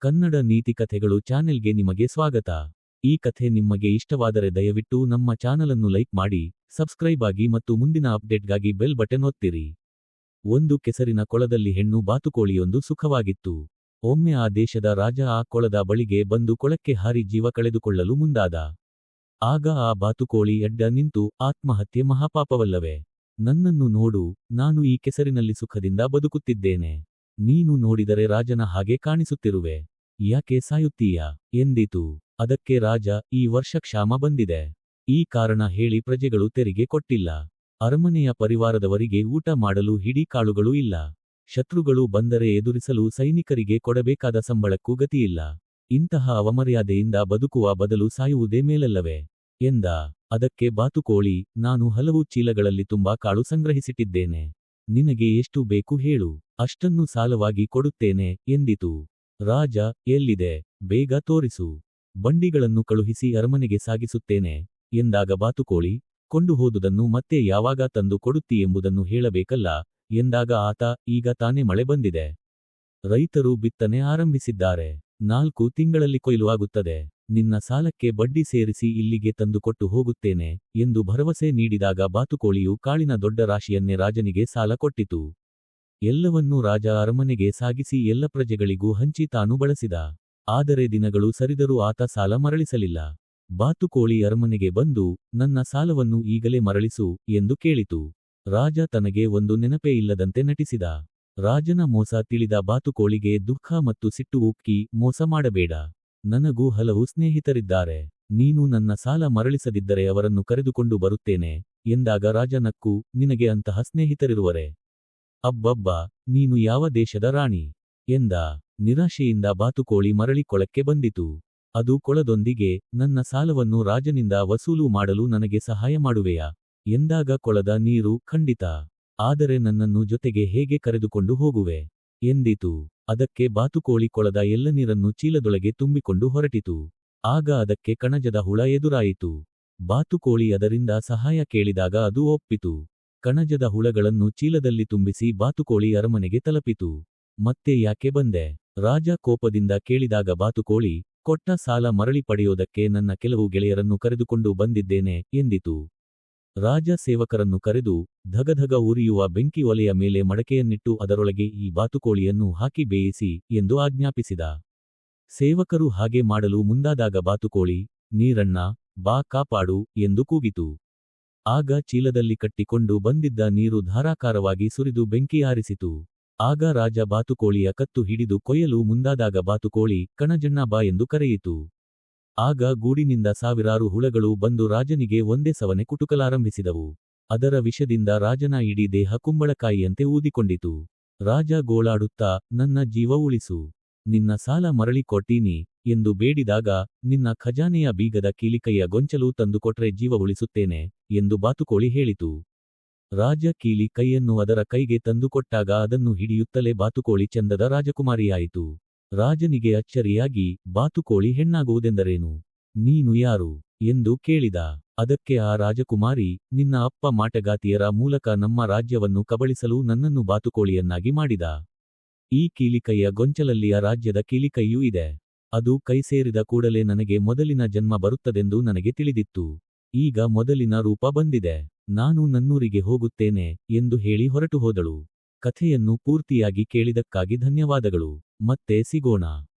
ಕನ್ನಡ ನೀತಿ ಕಥೆಗಳು ಚಾನೆಲ್ಗೆ ನಿಮಗೆ ಸ್ವಾಗತ. ಈ ಕಥೆ ನಿಮಗೆ ಇಷ್ಟವಾದರೆ ದಯವಿಟ್ಟು ನಮ್ಮ ಚಾನಲನ್ನು ಲೈಕ್ ಮಾಡಿ, ಸಬ್ಸ್ಕ್ರೈಬ್ ಆಗಿ ಮತ್ತು ಮುಂದಿನ ಅಪ್ಡೇಟ್ಗಾಗಿ ಬೆಲ್ ಬಟನ್ ಒತ್ತಿರಿ. ಒಂದು ಕೆಸರಿನ ಕೊಳದಲ್ಲಿ ಹೆಣ್ಣು ಬಾತುಕೋಳಿಯೊಂದು ಸುಖವಾಗಿತ್ತು. ಒಮ್ಮೆ ಆ ದೇಶದ ರಾಜ ಆ ಕೊಳದ ಬಳಿಗೆ ಬಂದು ಕೊಳಕ್ಕೆ ಹಾರಿ ಜೀವ ಕಳೆದುಕೊಳ್ಳಲು ಮುಂದಾದ. ಆಗ ಆ ಬಾತುಕೋಳಿ ಎಡ್ಡ ನಿಂತು, ಆತ್ಮಹತ್ಯೆ ಮಹಾಪಾಪವಲ್ಲವೇ? ನನ್ನನ್ನು ನೋಡು, ನಾನು ಈ ಕೆಸರಿನಲ್ಲಿ ಸುಖದಿಂದ ಬದುಕುತ್ತಿದ್ದೇನೆ. ನೀನು ನೋಡಿದರೆ ರಾಜನ ಹಾಗೆ ಕಾಣಿಸುತ್ತಿರುವೆ. ಯಾಕೆ ಸಾಯುತ್ತೀಯ ಎಂದಿತು. ಅದಕ್ಕೆ ರಾಜ, ಈ ವರ್ಷ ಕ್ಷಾಮ ಬಂದಿದೆ. ಈ ಕಾರಣ ಹೇಳಿ ಪ್ರಜೆಗಳು ತೆರಿಗೆ ಕೊಟ್ಟಿಲ್ಲ. ಅರಮನೆಯ ಪರಿವಾರದವರಿಗೆ ಊಟ ಮಾಡಲು ಹಿಡಿ ಕಾಳುಗಳೂ ಇಲ್ಲ. ಶತ್ರುಗಳು ಬಂದರೆ ಎದುರಿಸಲು ಸೈನಿಕರಿಗೆ ಕೊಡಬೇಕಾದ ಸಂಬಳಕ್ಕೂ ಗತಿಯಿಲ್ಲ. ಇಂತಹ ಅವಮರ್ಯಾದೆಯಿಂದ ಬದುಕುವ ಬದಲು ಸಾಯುವುದೇ ಮೇಲಲ್ಲವೇ ಎಂದ. ಅದಕ್ಕೆ ಬಾತುಕೋಳಿ, ನಾನು ಹಲವು ಚೀಲಗಳಲ್ಲಿ ತುಂಬಾ ಕಾಳು ಸಂಗ್ರಹಿಸಿಟ್ಟಿದ್ದೇನೆ. ನಿನಗೆ ಎಷ್ಟು ಬೇಕು ಹೇಳು, ಅಷ್ಟನ್ನು ಸಾಲವಾಗಿ ಕೊಡುತ್ತೇನೆ ಎಂದಿತು. ರಾಜ, ಎಲ್ಲಿದೆ? ಬೇಗ ತೋರಿಸು. ಬಂಡಿಗಳನ್ನು ಕಳುಹಿಸಿ ಅರಮನೆಗೆ ಸಾಗಿಸುತ್ತೇನೆ ಎಂದಾಗ ಬಾತುಕೋಳಿ, ಕೊಂಡು ಹೋದುದನ್ನು ಮತ್ತೆ ಯಾವಾಗ ತಂದು ಕೊಡುತ್ತಿ ಎಂಬುದನ್ನು ಹೇಳಬೇಕಲ್ಲ ಎಂದಾಗ ಆತ, ಈಗ ತಾನೇ ಮಳೆ ಬಂದಿದೆ. ರೈತರು ಬಿತ್ತನೆ ಆರಂಭಿಸಿದ್ದಾರೆ. 4 ತಿಂಗಳಲ್ಲಿ ಕೊಯ್ಲು ಆಗುತ್ತದೆ. ನಿನ್ನ ಸಾಲಕ್ಕೆ ಬಡ್ಡಿ ಸೇರಿಸಿ ಇಲ್ಲಿಗೆ ತಂದುಕೊಟ್ಟು ಹೋಗುತ್ತೇನೆ ಎಂದು ಭರವಸೆ ನೀಡಿದಾಗ ಬಾತುಕೋಳಿಯು ಕಾಳಿನ ದೊಡ್ಡ ರಾಶಿಯನ್ನೇ ರಾಜನಿಗೆ ಸಾಲ ಕೊಟ್ಟಿತು. ಎಲ್ಲವನ್ನೂ ರಾಜ ಅರಮನೆಗೆ ಸಾಗಿಸಿ ಎಲ್ಲ ಪ್ರಜೆಗಳಿಗೂ ಹಂಚಿ ತಾನು ಬಳಸಿದ. ಆದರೆ ದಿನಗಳು ಸರಿದರೂ ಆತ ಸಾಲ ಮರಳಿಸಲಿಲ್ಲ. ಬಾತುಕೋಳಿ ಅರಮನೆಗೆ ಬಂದು, ನನ್ನ ಸಾಲವನ್ನು ಈಗಲೇ ಮರಳಿಸು ಎಂದು ಕೇಳಿತು. ರಾಜ ತನಗೆ ಒಂದು ನೆನಪೇ ಇಲ್ಲದಂತೆ ನಟಿಸಿದ. ರಾಜನ ಮೋಸ ತಿಳಿದ ಬಾತುಕೋಳಿಗೆ ದುಃಖ ಮತ್ತು ಸಿಟ್ಟು ಉಕ್ಕಿ, ಮೋಸ ಮಾಡಬೇಡ. ನನಗೂ ಹಲವು ಸ್ನೇಹಿತರಿದ್ದಾರೆ. ನೀನು ನನ್ನ ಸಾಲ ಮರಳಿಸದಿದ್ದರೆ ಅವರನ್ನು ಕರೆದುಕೊಂಡು ಬರುತ್ತೇನೆ ಎಂದಾಗ ರಾಜ ನಕ್ಕು, ನಿನಗೆ ಅಂತಹ ಸ್ನೇಹಿತರಿರುವರೆ? ಅಬ್ಬಬ್ಬಾ, ನೀನು ಯಾವ ದೇಶದ ರಾಣಿ ಎಂದ. ನಿರಾಶೆಯಿಂದ ಬಾತುಕೋಳಿ ಮರಳಿ ಕೊಳಕ್ಕೆ ಬಂದಿತು. ಅದು ಕೊಳದೊಂದಿಗೆ, ನನ್ನ ಸಾಲವನ್ನು ರಾಜನಿಂದ ವಸೂಲು ಮಾಡಲು ನನಗೆ ಸಹಾಯ ಮಾಡುವೆಯಾ ಎಂದಾಗ ಕೊಳದ ನೀರು, ಖಂಡಿತ. ಆದರೆ ನನ್ನನ್ನು ಜೊತೆಗೆ ಹೇಗೆ ಕರೆದುಕೊಂಡು ಹೋಗುವೆ ಎಂದಿತು. ಅದಕ್ಕೆ ಬಾತುಕೋಳಿ ಕೊಳದ ಎಲ್ಲ ನೀರನ್ನು ಚೀಲದೊಳಗೆ ತುಂಬಿಕೊಂಡು ಹೊರಟಿತು. ಆಗ ಅದಕ್ಕೆ ಕಣಜದ ಹುಳ ಎದುರಾಯಿತು. ಬಾತುಕೋಳಿ ಅದರಿಂದ ಸಹಾಯ ಕೇಳಿದಾಗ ಅದು ಒಪ್ಪಿತು. ಕಣಜದ ಹುಳಗಳನ್ನು ಚೀಲದಲ್ಲಿ ತುಂಬಿಸಿ ಬಾತುಕೋಳಿ ಅರಮನೆಗೆ ತಲುಪಿತು. ಮತ್ತೆ ಯಾಕೆ ಬಂದೆ? ರಾಜ ಕೋಪದಿಂದ ಕೇಳಿದಾಗ ಬಾತುಕೋಳಿ, ಕೊಟ್ಟ ಸಾಲ ಮರಳಿ ಪಡೆಯೋದಕ್ಕೆ ನನ್ನ ಕೆಲವು ಗೆಳೆಯರನ್ನು ಕರೆದುಕೊಂಡು ಬಂದಿದ್ದೇನೆ ಎಂದಿತು. ರಾಜ ಸೇವಕರನ್ನು ಕರೆದು, ಧಗಧಗ ಉರಿಯುವ ಬೆಂಕಿ ಒಲೆಯ ಮೇಲೆ ಮಡಕೆಯನ್ನಿಟ್ಟು ಅದರೊಳಗೆ ಈ ಬಾತುಕೋಳಿಯನ್ನು ಹಾಕಿ ಬೇಯಿಸಿ ಎಂದು ಆಜ್ಞಾಪಿಸಿದ. ಸೇವಕರು ಹಾಗೆ ಮಾಡಲು ಮುಂದಾದಾಗ ಬಾತುಕೋಳಿ, ನೀರಣ್ಣ, ಬಾ ಕಾಪಾಡು ಎಂದು ಕೂಗಿತು. ಆಗ ಚೀಲದಲ್ಲಿ ಕಟ್ಟಿಕೊಂಡು ಬಂದಿದ್ದ ನೀರು ಧಾರಾಕಾರವಾಗಿ ಸುರಿದು ಬೆಂಕಿ ಆರಿಸಿತು. ಆಗ ರಾಜ ಬಾತುಕೋಳಿಯ ಕತ್ತು ಹಿಡಿದು ಕೊಯ್ಯಲು ಮುಂದಾದಾಗ ಬಾತುಕೋಳಿ, ಕಣಜಣ್ಣ ಬಾ ಎಂದು ಕರೆಯಿತು. ಆಗ ಗೂಡಿನಿಂದ ಸಾವಿರಾರು ಹುಳಗಳು ಬಂದು ರಾಜನಿಗೆ ಒಂದೇ ಸವನೆ ಕುಟುಕಲಾರಂಭಿಸಿದವು. ಅದರ ವಿಷದಿಂದ ರಾಜನ ಇಡೀ ದೇಹ ಕುಂಬಳಕಾಯಿಯಂತೆ ಊದಿಕೊಂಡಿತು. ರಾಜ ಗೋಳಾಡುತ್ತಾ, ನನ್ನ ಜೀವ ಉಳಿಸು, ನಿನ್ನ ಸಾಲ ಮರಳಿ ಕೊಟ್ಟೀನಿ ಎಂದು ಬೇಡಿದಾಗ, ನಿನ್ನ ಖಜಾನೆಯ ಬೀಗದ ಕೀಲಿಕೈಯ ಗೊಂಚಲು ತಂದುಕೊಟ್ರೆ ಜೀವ ಉಳಿಸುತ್ತೇನೆ ಎಂದು ಬಾತುಕೋಳಿ ಹೇಳಿತು. ರಾಜ ಕೀಲಿ ಕೈಯನ್ನು ಅದರ ಕೈಗೆ ತಂದುಕೊಟ್ಟಾಗ ಅದನ್ನು ಹಿಡಿಯುತ್ತಲೇ ಬಾತುಕೋಳಿ ಚಂದದ ರಾಜಕುಮಾರಿಯಾಯಿತು. ರಾಜನಿಗೆ ಅಚ್ಚರಿಯಾಗಿ, ಬಾತುಕೋಳಿ ಹೆಣ್ಣಾಗುವುದೆಂದರೇನು? ನೀನು ಯಾರು ಎಂದು ಕೇಳಿದ. ಅದಕ್ಕೆ ಆ ರಾಜಕುಮಾರಿ, ನಿನ್ನ ಅಪ್ಪ ಮಾಟಗಾತಿಯರ ಮೂಲಕ ನಮ್ಮ ರಾಜ್ಯವನ್ನು ಕಬಳಿಸಲು ನನ್ನನ್ನು ಬಾತುಕೋಳಿಯನ್ನಾಗಿ ಮಾಡಿದ. ಈ ಕೀಲಿಕೈಯ ಗೊಂಚಲಲ್ಲಿ ಆ ರಾಜ್ಯದ ಕೀಲಿಕೈಯೂ ಇದೆ. ಅದು ಕೈ ಸೇರಿದ ಕೂಡಲೇ ನನಗೆ ಮೊದಲಿನ ಜನ್ಮ ಬರುತ್ತದೆಂದು ನನಗೆ ತಿಳಿದಿತ್ತು. ಈಗ ಮೊದಲಿನ ರೂಪ ಬಂದಿದೆ. ನಾನು ನನ್ನೂರಿಗೆ ಹೋಗುತ್ತೇನೆ ಎಂದು ಹೇಳಿ ಹೊರಟು ಹೋದಳು. ಕಥೆಯನ್ನು ಪೂರ್ತಿಯಾಗಿ ಕೇಳಿದಕ್ಕಾಗಿ ಧನ್ಯವಾದಗಳು. ಮತ್ತೆ ಸಿಗೋಣ.